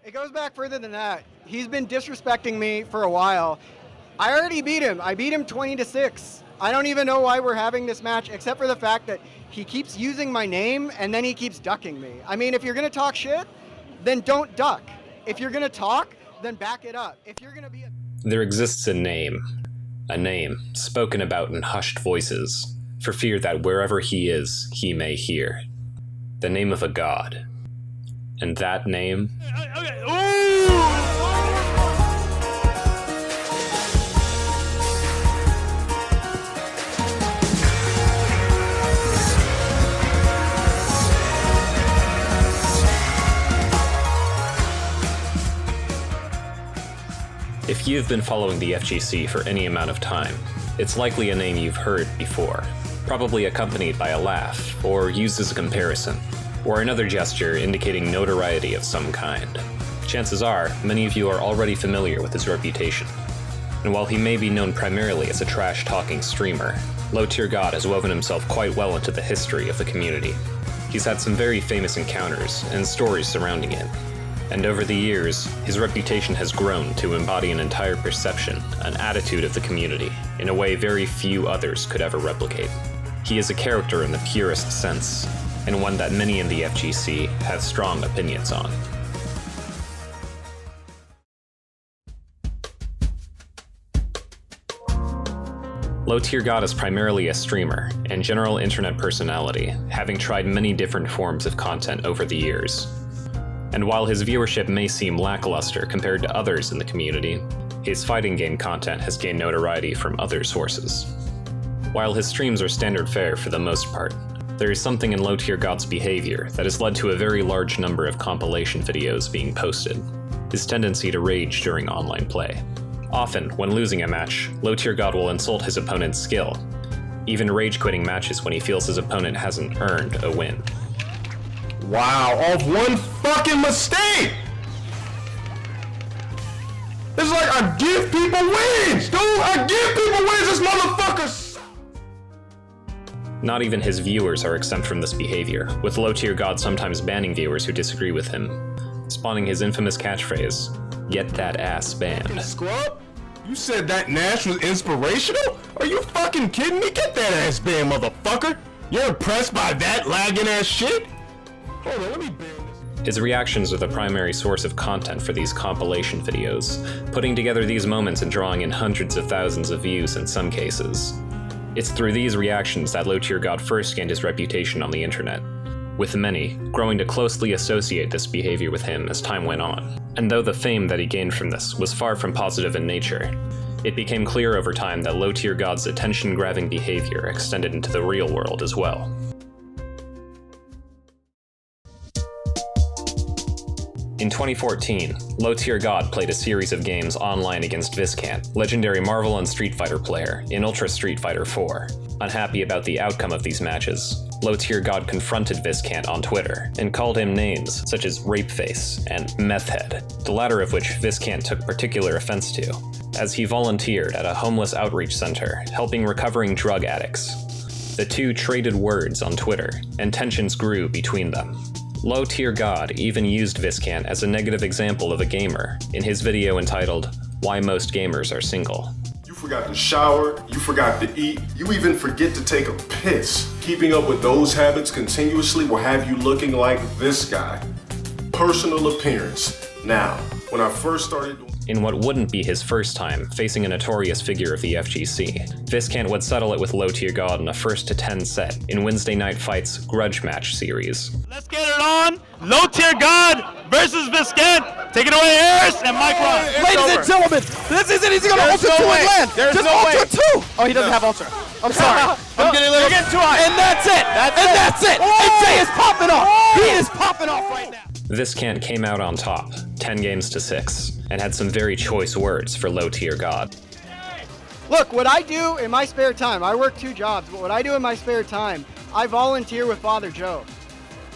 It goes back further than that. He's been disrespecting me for a while. I already beat him. I beat him 20-6. I don't even know why we're having this match, except for the fact that he keeps using my name and then he keeps ducking me. I mean, if you're gonna talk shit, then don't duck. If you're gonna talk, then back it up. If you're gonna be There exists a name spoken about in hushed voices, for fear that wherever he is, he may hear. The name of a god. And that name... If you've been following the FGC for any amount of time, it's likely a name you've heard before, probably accompanied by a laugh, or used as a comparison, or another gesture indicating notoriety of some kind. Chances are, many of you are already familiar with his reputation. And while he may be known primarily as a trash-talking streamer, Low Tier God has woven himself quite well into the history of the community. He's had some very famous encounters and stories surrounding him. And over the years, his reputation has grown to embody an entire perception, an attitude of the community, in a way very few others could ever replicate. He is a character in the purest sense, and one that many in the FGC have strong opinions on. Low Tier God is primarily a streamer and general internet personality, having tried many different forms of content over the years. And while his viewership may seem lackluster compared to others in the community, his fighting game content has gained notoriety from other sources. While his streams are standard fare for the most part, there is something in Low Tier God's behavior that has led to a very large number of compilation videos being posted: his tendency to rage during online play. Often, when losing a match, Low Tier God will insult his opponent's skill, even rage-quitting matches when he feels his opponent hasn't earned a win. Wow, off one fucking mistake! It's like I give people wins, dude! I give people wins, this motherfucker! Not even his viewers are exempt from this behavior, with Low Tier God sometimes banning viewers who disagree with him, spawning his infamous catchphrase, "Get that ass banned." Scrub? You said that Nash was inspirational? Are you fucking kidding me? Get that ass banned, motherfucker! You're impressed by that lagging ass shit? Hold on, let me ban this. His reactions are the primary source of content for these compilation videos, putting together these moments and drawing in hundreds of thousands of views in some cases. It's through these reactions that Low Tier God first gained his reputation on the internet, with many growing to closely associate this behavior with him as time went on. And though the fame that he gained from this was far from positive in nature, it became clear over time that Low Tier God's attention-grabbing behavior extended into the real world as well. In 2014, Low Tier God played a series of games online against Viscant, legendary Marvel and Street Fighter player, in Ultra Street Fighter 4. Unhappy about the outcome of these matches, Low Tier God confronted Viscant on Twitter and called him names such as Rapeface and Meth Head, the latter of which Viscant took particular offense to, as he volunteered at a homeless outreach center helping recovering drug addicts. The two traded words on Twitter, and tensions grew between them. Low Tier God even used Viscant as a negative example of a gamer in his video entitled, "Why Most Gamers Are Single." You forgot to shower, you forgot to eat, you even forget to take a piss. Keeping up with those habits continuously will have you looking like this guy. Personal appearance. Now, when I first started doing In what wouldn't be his first time facing a notorious figure of the FGC, Viscant would settle it with Low Tier God in a 1-10 set in Wednesday Night Fight's Grudge match series. Let's get it on! Low Tier God versus Viscant! Take it away, Harris and Mike Ron. Ladies and gentlemen, this is it. He's gonna Ultra 2 and land. Just Ultra 2. Oh, he doesn't have Ultra. I'm sorry. I'm getting a little too high. And that's it. That's it. And Jay is popping off. He is popping off right now. Viscant came out on top, 10-6, and had some very choice words for Low Tier God. Look, what I do in my spare time, I work 2 jobs, but what I do in my spare time, I volunteer with Father Joe.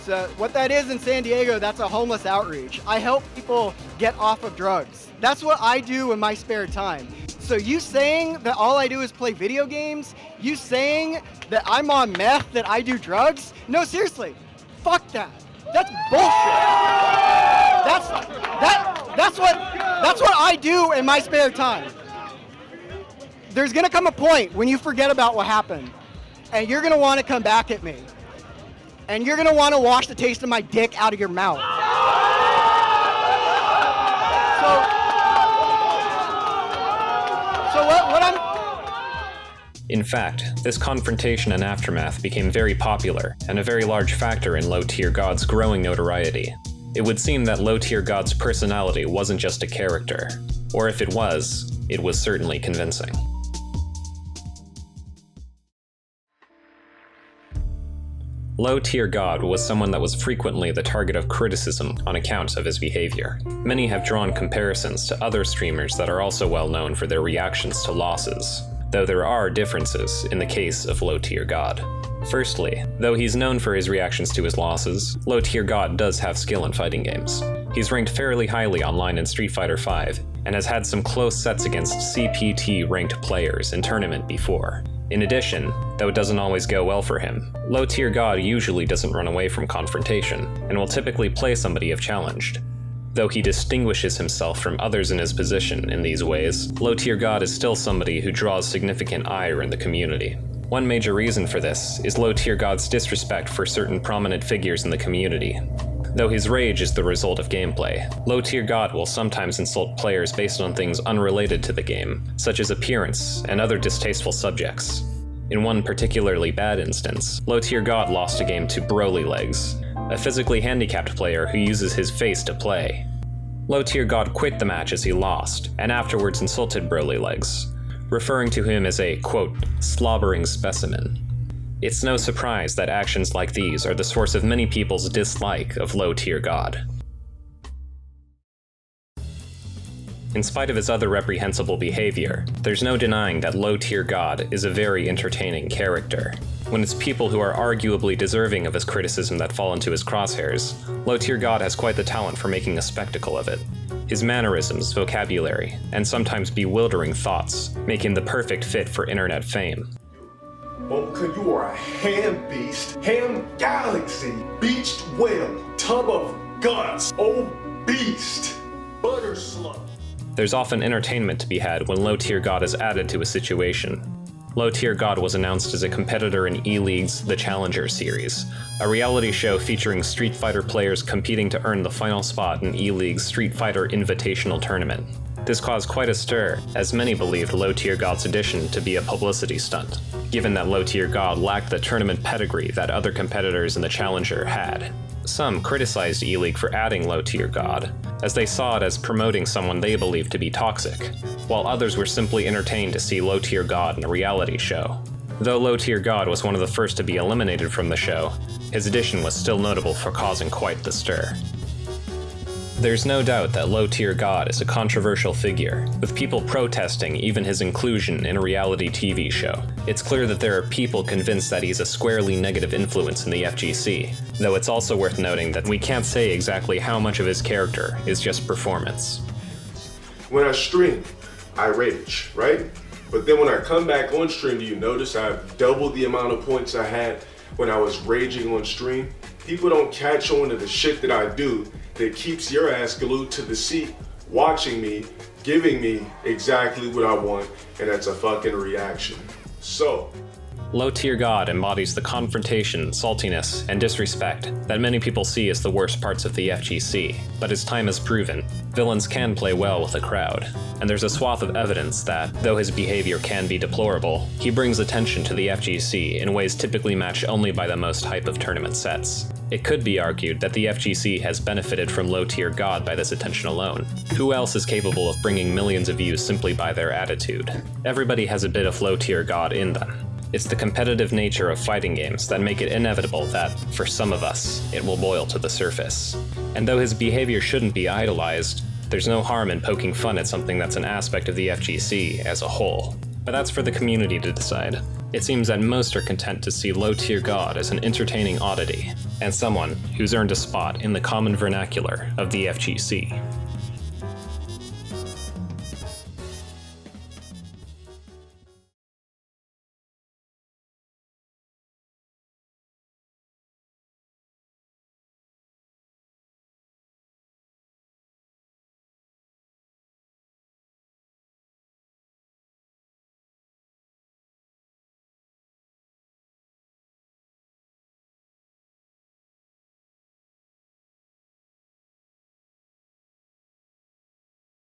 So what that is in San Diego, that's a homeless outreach. I help people get off of drugs. That's what I do in my spare time. So you saying that all I do is play video games? You saying that I'm on meth, that I do drugs? No, seriously, fuck that. That's bullshit. That that's what I do in my spare time. There's gonna come a point when you forget about what happened, and you're gonna want to come back at me, and you're gonna want to wash the taste of my dick out of your mouth. So what I'm. In fact, this confrontation and aftermath became very popular and a very large factor in Low-Tier God's growing notoriety. It would seem that Low-Tier God's personality wasn't just a character, or if it was certainly convincing. Low-Tier God was someone that was frequently the target of criticism on account of his behavior. Many have drawn comparisons to other streamers that are also well known for their reactions to losses, though there are differences in the case of Low-Tier God. Firstly, though he's known for his reactions to his losses, Low-Tier God does have skill in fighting games. He's ranked fairly highly online in Street Fighter V, and has had some close sets against CPT-ranked players in tournament before. In addition, though it doesn't always go well for him, Low-Tier God usually doesn't run away from confrontation, and will typically play somebody if challenged. Though he distinguishes himself from others in his position in these ways, Low-Tier God is still somebody who draws significant ire in the community. One major reason for this is Low-Tier God's disrespect for certain prominent figures in the community. Though his rage is the result of gameplay, Low-Tier God will sometimes insult players based on things unrelated to the game, such as appearance and other distasteful subjects. In one particularly bad instance, Low-Tier God lost a game to Broly Legs, a physically handicapped player who uses his face to play. Low-Tier God quit the match as he lost, and afterwards insulted Broly Legs, referring to him as a, quote, slobbering specimen. It's no surprise that actions like these are the source of many people's dislike of Low-Tier God. In spite of his other reprehensible behavior, there's no denying that Low-Tier God is a very entertaining character. When it's people who are arguably deserving of his criticism that fall into his crosshairs, Low-Tier God has quite the talent for making a spectacle of it. His mannerisms, vocabulary, and sometimes bewildering thoughts make him the perfect fit for internet fame. Oh, because you are a ham beast, ham galaxy, beached whale, tub of guts, oh beast, butter slug. There's often entertainment to be had when Low-Tier God is added to a situation. Low-Tier God was announced as a competitor in E-League's The Challenger series, a reality show featuring Street Fighter players competing to earn the final spot in E-League's Street Fighter Invitational Tournament. This caused quite a stir, as many believed Low-Tier God's addition to be a publicity stunt, given that Low-Tier God lacked the tournament pedigree that other competitors in the Challenger had. Some criticized E-League for adding Low-Tier God, as they saw it as promoting someone they believed to be toxic, while others were simply entertained to see Low-Tier God in a reality show. Though Low-Tier God was one of the first to be eliminated from the show, his addition was still notable for causing quite the stir. There's no doubt that Low-Tier God is a controversial figure, with people protesting even his inclusion in a reality TV show. It's clear that there are people convinced that he's a squarely negative influence in the FGC, though it's also worth noting that we can't say exactly how much of his character is just performance. When I stream, I rage, right? But then when I come back on stream, do you notice I've doubled the amount of points I had when I was raging on stream? People don't catch on to the shit that I do that keeps your ass glued to the seat, watching me, giving me exactly what I want, and that's a fucking reaction. So, Low-Tier God embodies the confrontation, saltiness, and disrespect that many people see as the worst parts of the FGC, but as time has proven, villains can play well with a crowd, and there's a swath of evidence that, though his behavior can be deplorable, he brings attention to the FGC in ways typically matched only by the most hype of tournament sets. It could be argued that the FGC has benefited from Low-Tier God by this attention alone. Who else is capable of bringing millions of views simply by their attitude? Everybody has a bit of Low-Tier God in them. It's the competitive nature of fighting games that make it inevitable that, for some of us, it will boil to the surface. And though his behavior shouldn't be idolized, there's no harm in poking fun at something that's an aspect of the FGC as a whole. But that's for the community to decide. It seems that most are content to see Low-Tier God as an entertaining oddity, and someone who's earned a spot in the common vernacular of the FGC.